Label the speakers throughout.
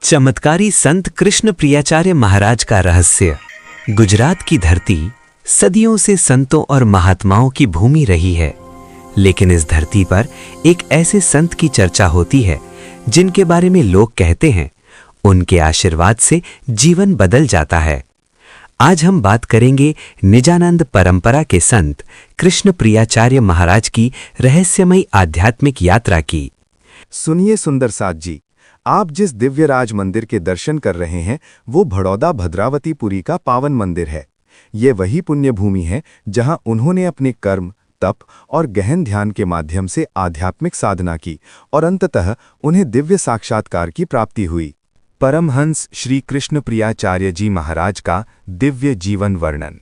Speaker 1: चमत्कारी संत कृष्ण प्रियाचार्य महाराज का रहस्य। गुजरात की धरती सदियों से संतों और महात्माओं की भूमि रही है, लेकिन इस धरती पर एक ऐसे संत की चर्चा होती है जिनके बारे में लोग कहते हैं उनके आशीर्वाद से जीवन बदल जाता है। आज हम बात करेंगे निजानंद परंपरा के संत कृष्ण प्रियाचार्य महाराज की रहस्यमयी आध्यात्मिक यात्रा की।
Speaker 2: सुनिए सुंदर साथ जी, आप जिस दिव्य राज मंदिर के दर्शन कर रहे हैं वो बड़ौदा भद्रावतीपुरी का पावन मंदिर है। ये वही पुण्य भूमि है जहां उन्होंने अपने कर्म, तप और गहन ध्यान के माध्यम से आध्यात्मिक साधना की और अंततः उन्हें दिव्य साक्षात्कार की प्राप्ति हुई। परमहंस श्री कृष्ण प्रियाचार्य जी महाराज का दिव्य जीवन वर्णन।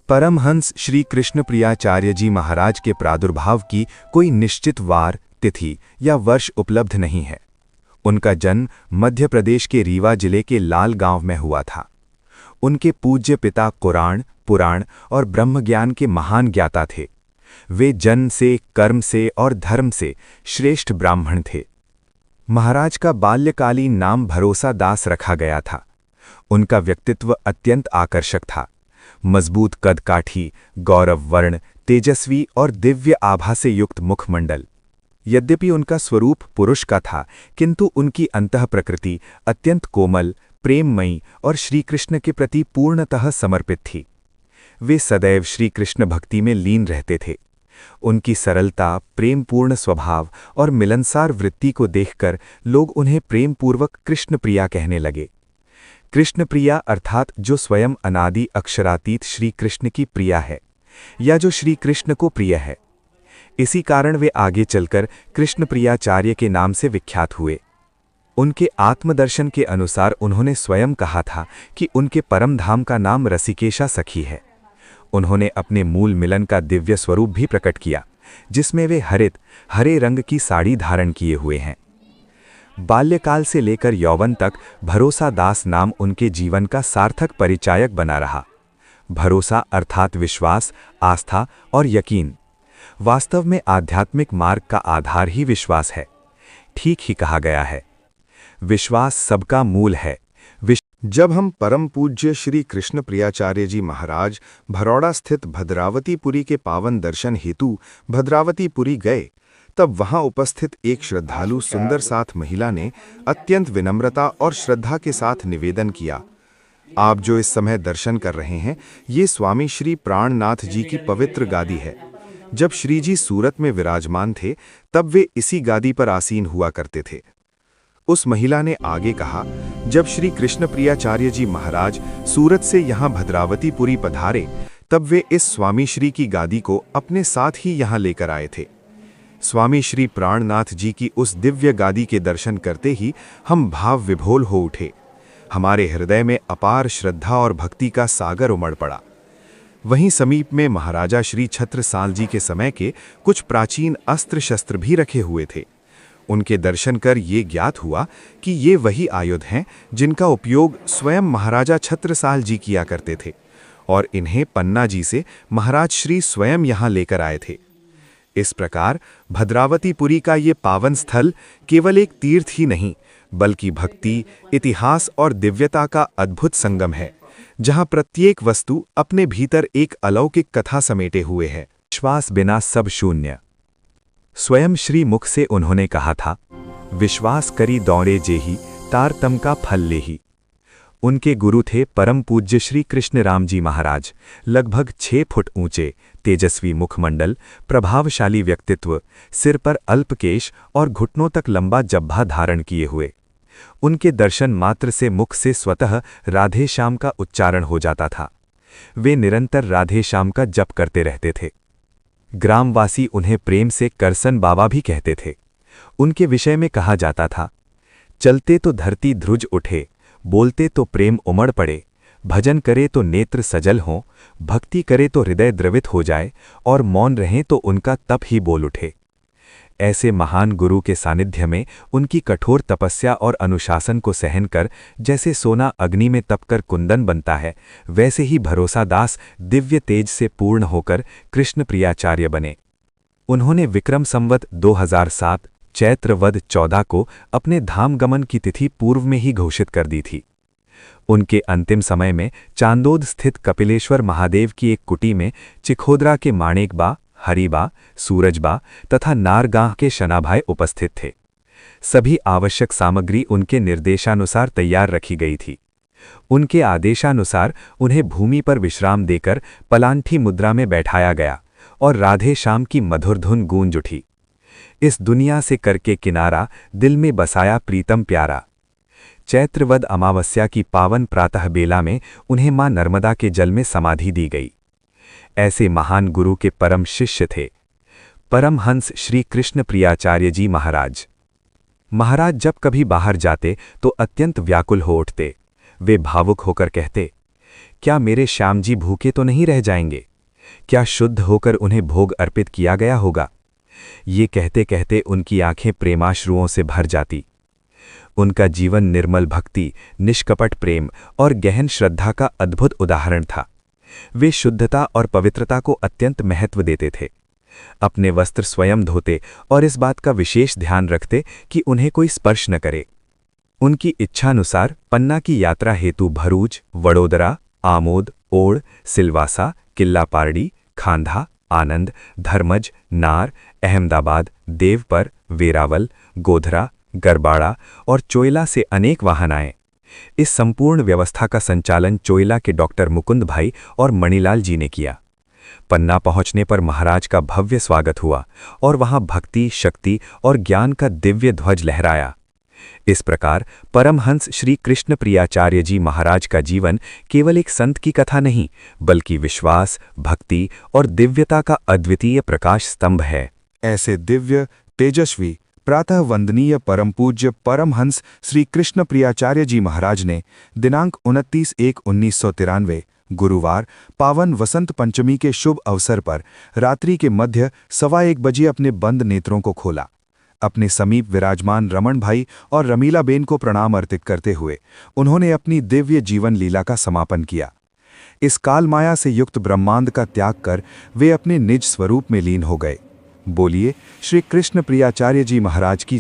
Speaker 2: परमहंस श्री कृष्ण प्रियाचार्य जी महाराज के प्रादुर्भाव की कोई निश्चित वार, तिथि या वर्ष उपलब्ध नहीं है। उनका जन्म मध्य प्रदेश के रीवा जिले के लाल गांव में हुआ था। उनके पूज्य पिता कुरान, पुराण और ब्रह्मज्ञान के महान ज्ञाता थे। वे जन्म से, कर्म से और धर्म से श्रेष्ठ ब्राह्मण थे। महाराज का बाल्यकालीन नाम भरोसा दास रखा गया था। उनका व्यक्तित्व अत्यंत आकर्षक था। मजबूत कदकाठी, गौरव वर्ण, तेजस्वी और दिव्य आभा से युक्त मुखमंडल। यद्यपि उनका स्वरूप पुरुष का था, किंतु उनकी अंतः प्रकृति अत्यंत कोमल, प्रेममयी और श्रीकृष्ण के प्रति पूर्णतः समर्पित थी। वे सदैव श्रीकृष्ण भक्ति में लीन रहते थे। उनकी सरलता, प्रेमपूर्ण स्वभाव और मिलनसार वृत्ति को देखकर लोग उन्हें प्रेमपूर्वक कृष्ण प्रिया कहने लगे। कृष्ण प्रिया अर्थात जो स्वयं अनादि अक्षरातीत श्री कृष्ण की प्रिया है या जो श्री कृष्ण को प्रिय है। इसी कारण वे आगे चलकर कृष्ण प्रियाचार्य के नाम से विख्यात हुए। उनके आत्मदर्शन के अनुसार उन्होंने स्वयं कहा था कि उनके परम धाम का नाम रसिकेशा सखी है। उन्होंने अपने मूल मिलन का दिव्य स्वरूप भी प्रकट किया, जिसमें वे हरे रंग की साड़ी धारण किए हुए हैं। बाल्यकाल से लेकर यौवन तक भरोसा दास नाम उनके जीवन का सार्थक परिचायक बना रहा। भरोसा अर्थात विश्वास, आस्था और यकीन। वास्तव में आध्यात्मिक मार्ग का आधार ही विश्वास है। ठीक ही कहा गया है, विश्वास सबका मूल है। जब हम परम पूज्य श्री कृष्ण प्रियाचार्य जी महाराज भरौड़ा स्थित भद्रावतीपुरी के पावन दर्शन हेतु भद्रावतीपुरी गए, तब वहां उपस्थित एक श्रद्धालु सुंदर साथ महिला ने अत्यंत विनम्रता और श्रद्धा के साथ निवेदन किया, आप जो इस समय दर्शन कर रहे हैं ये स्वामी श्री प्राणनाथ जी की पवित्र गादी है। जब श्री जी सूरत में विराजमान थे तब वे इसी गादी पर आसीन हुआ करते थे। उस महिला ने आगे कहा, जब श्री कृष्ण प्रियाचार्य जी महाराज सूरत से यहाँ भद्रावतीपुरी पधारे तब वे इस स्वामी श्री की गादी को अपने साथ ही यहाँ लेकर आए थे। स्वामी श्री प्राणनाथ जी की उस दिव्य गादी के दर्शन करते ही हम भाव विभोल हो उठे। हमारे हृदय में अपार श्रद्धा और भक्ति का सागर उमड़ पड़ा। वहीं समीप में महाराजा श्री छत्रसाल जी के समय के कुछ प्राचीन अस्त्र शस्त्र भी रखे हुए थे। उनके दर्शन कर ये ज्ञात हुआ कि ये वही आयुध हैं जिनका उपयोग स्वयं महाराजा छत्रसाल जी किया करते थे और इन्हें पन्ना जी से महाराज श्री स्वयं यहाँ लेकर आए थे। इस प्रकार भद्रावतीपुरी का ये पावन स्थल केवल एक तीर्थ ही नहीं बल्कि भक्ति, इतिहास और दिव्यता का अद्भुत संगम है, जहां प्रत्येक वस्तु अपने भीतर एक अलौकिक कथा समेटे हुए है। विश्वास बिना सब शून्य। स्वयं श्री मुख से उन्होंने कहा था, विश्वास करी दौरे जेही तार तम का फल लेही। उनके गुरु थे परम पूज्य श्री कृष्ण राम जी महाराज। लगभग 6 फुट ऊंचे, तेजस्वी मुखमंडल, प्रभावशाली व्यक्तित्व, सिर पर अल्पकेश और घुटनों तक लंबा जब्भा धारण किए हुए। उनके दर्शन मात्र से मुख से स्वतः राधे श्याम का उच्चारण हो जाता था। वे निरंतर राधे श्याम का जप करते रहते थे। ग्रामवासी उन्हें प्रेम से करसन बाबा भी कहते थे। उनके विषय में कहा जाता था, चलते तो धरती ध्रुज उठे, बोलते तो प्रेम उमड़ पड़े, भजन करे तो नेत्र सजल हों, भक्ति करे तो हृदय द्रवित हो जाए और मौन रहें तो उनका तप ही बोल उठे। ऐसे महान गुरु के सानिध्य में उनकी कठोर तपस्या और अनुशासन को सहन कर जैसे सोना अग्नि में तपकर कुंदन बनता है, वैसे ही भरोसा दास दिव्य तेज से पूर्ण होकर कृष्ण प्रियाचार्य बने। उन्होंने विक्रम संवत 2007 चैत्र वद 14 को अपने धाम गमन की तिथि पूर्व में ही घोषित कर दी थी। उनके अंतिम समय में चांदोद स्थित कपिलेश्वर महादेव की एक कुटी में चिखोदरा के माणेकबा, हरिबा, सूरजबा तथा नारगांह के शनाभाई उपस्थित थे। सभी आवश्यक सामग्री उनके निर्देशानुसार तैयार रखी गई थी। उनके आदेशानुसार उन्हें भूमि पर विश्राम देकर पलांठी मुद्रा में बैठाया गया और राधे श्याम की मधुर धुन गूंज उठी। इस दुनिया से करके किनारा, दिल में बसाया प्रीतम प्यारा। चैत्रवद अमावस्या की पावन प्रातः बेला में उन्हें मां नर्मदा के जल में समाधि दी गई। ऐसे महान गुरु के परम शिष्य थे परमहंस श्री कृष्ण प्रियाचार्य जी महाराज। महाराज जब कभी बाहर जाते तो अत्यंत व्याकुल हो उठते। वे भावुक होकर कहते, क्या मेरे श्याम जी भूखे तो नहीं रह जाएंगे? क्या शुद्ध होकर उन्हें भोग अर्पित किया गया होगा? ये कहते कहते उनकी आंखें प्रेमाश्रुओं से भर जाती। उनका जीवन निर्मल भक्ति, निष्कपट प्रेम और गहन श्रद्धा का अद्भुत उदाहरण था। वे शुद्धता और पवित्रता को अत्यंत महत्व देते थे। अपने वस्त्र स्वयं धोते और इस बात का विशेष ध्यान रखते कि उन्हें कोई स्पर्श न करे। उनकी इच्छानुसार पन्ना की यात्रा हेतु भरूच, वडोदरा, आमोद, ओड़, सिलवासा, किल्ला पारडी, खांधा, आनंद, धर्मज, नार, अहमदाबाद, देवपर, वेरावल, गोधरा, गरबाड़ा और चोइला से अनेक वाहन आए। इस संपूर्ण व्यवस्था का संचालन चोइला के डॉक्टर मुकुंद भाई और मणिलाल जी ने किया। पन्ना पहुंचने पर महाराज का भव्य स्वागत हुआ और वहां भक्ति, शक्ति और ज्ञान का दिव्य ध्वज लहराया। इस प्रकार परमहंस श्री कृष्ण प्रियाचार्य जी महाराज का जीवन केवल एक संत की कथा नहीं, बल्कि विश्वास, भक्ति और दिव्यता का अद्वितीय प्रकाश स्तंभ है। ऐसे दिव्य, तेजस्वी, प्रातः वंदनीय परम पूज्य परमहंस श्री कृष्ण प्रियाचार्य जी महाराज ने दिनांक 29/1/1993 गुरुवार पावन वसंत पंचमी के शुभ अवसर पर रात्रि के मध्य 1:15 बजे अपने बंद नेत्रों को खोला। अपने समीप विराजमान रमण भाई और रमीलाबेन को प्रणाम अर्पित करते हुए उन्होंने अपनी दिव्य जीवन लीला का समापन किया। इस कालमाया से युक्त ब्रह्मांड का त्याग कर वे अपने निज स्वरूप में लीन हो गए। बोलिए श्री कृष्ण प्रियाचार्य जी महाराज की